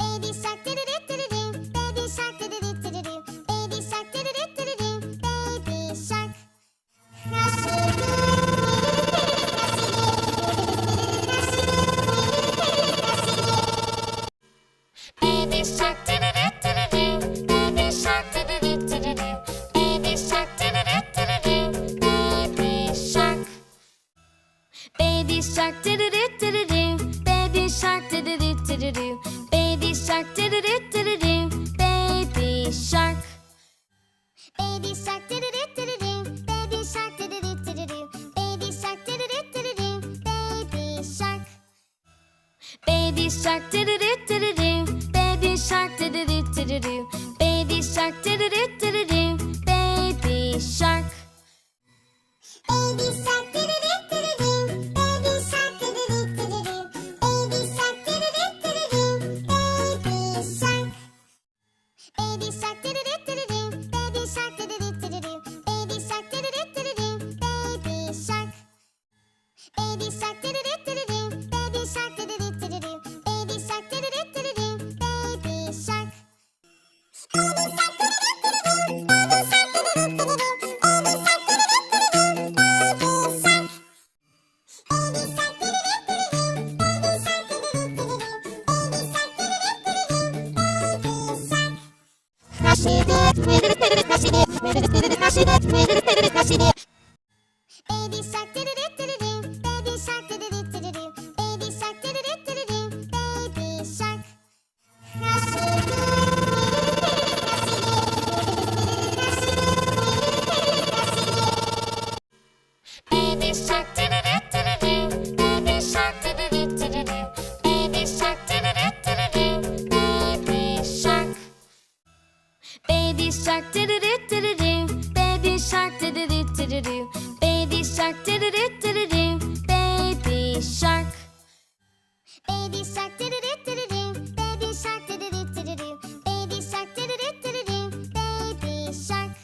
Baby shark do-do-do-do-do, baby shark do-do-do-do-do, baby shark do-do-do-do-do, baby shark. Baby shark do-do-do-do-do, baby shark do-do-do-do-do, baby shark do-do-do-do-do, baby shark. Baby shark do-do-do-do-do, baby shark do-do-do-do-do, baby shark do-do-do-do-do, baby shark. Baby shark do-do-do-do-do, baby shark do-do-do-do-do, baby shark do-do-do-do-do, baby shark. Baby shark do-do-do-do-do, baby shark do-do-do-do-do, baby shark do-do-do-do-do, baby shark. Baby shark do-do-do-do-do, baby shark do-do-do-do-do, baby shark do-do-do-do-do, baby shark. Baby shark do-do-do-do-do, baby shark do-do-do-do-do, baby shark do-do-do-do-do, baby shark. Baby shark do-do-do-do-do, baby shark do-do-do-do-do, baby shark do-do-do-do-do, baby shark. Baby shark do-do-do-do-do, baby shark do-do-do-do-do, baby shark do-do-do-do-do, baby shark. Baby shark do-do-do-do-do, baby shark do-do-do-do-do, baby shark do-do-do-do-do, baby shark. Baby shark do-do-do-do-do, baby shark do-do-do-do-do, baby shark do-do-do-do-do, baby shark. Baby shark do-do-do-do-do, baby shark do-do-do-do-do, baby shark do-do-do-do-do, baby shark. Baby shark do-do-do-do-do, baby shark do-do-do-do-do, baby shark do-do-do-do-do, baby shark.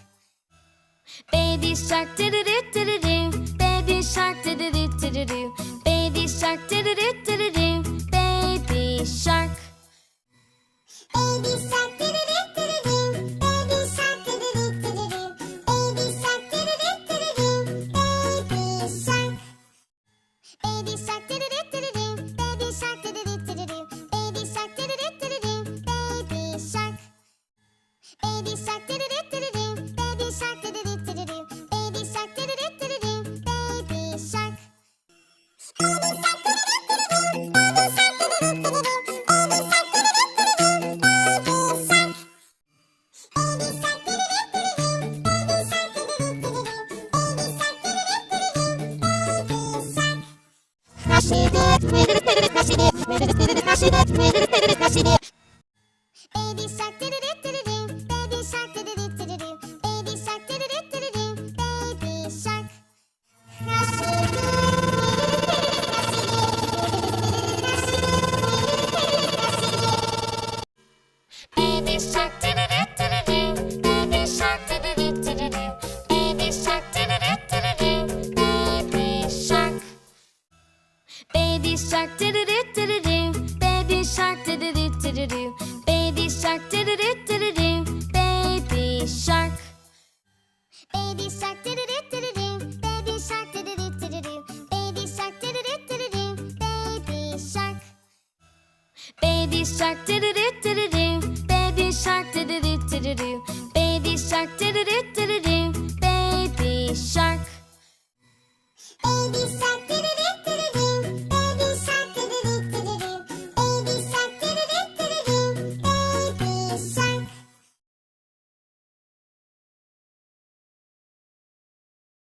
Baby shark do-do-do-do-do, baby shark do-do-do-do-do, baby shark do-do-do-do-do, baby shark. Baby shark do-do-do-do-do, baby shark do-do-do-do-do, baby shark do-do-do-do-do, baby shark. Baby shark do-do-do-do-do, baby shark do-do-do-do-do, baby shark do-do-do-do-do, baby shark. Baby shark do-do-do-do-do, baby shark do-do-do-do-do, baby shark do-do-do-do-do, baby shark. Baby shark do-do-do-do-do, baby shark do-do-do-do-do, baby shark do-do-do-do-do, baby shark. Baby shark do-do-do-do-do, baby shark do-do-do-do-do, baby shark do-do-do-do-do, baby shark. Baby shark do-do-do-do-do, baby shark do-do-do-do-do, baby shark do-do-do-do-do, baby shark. Baby shark do-do-do.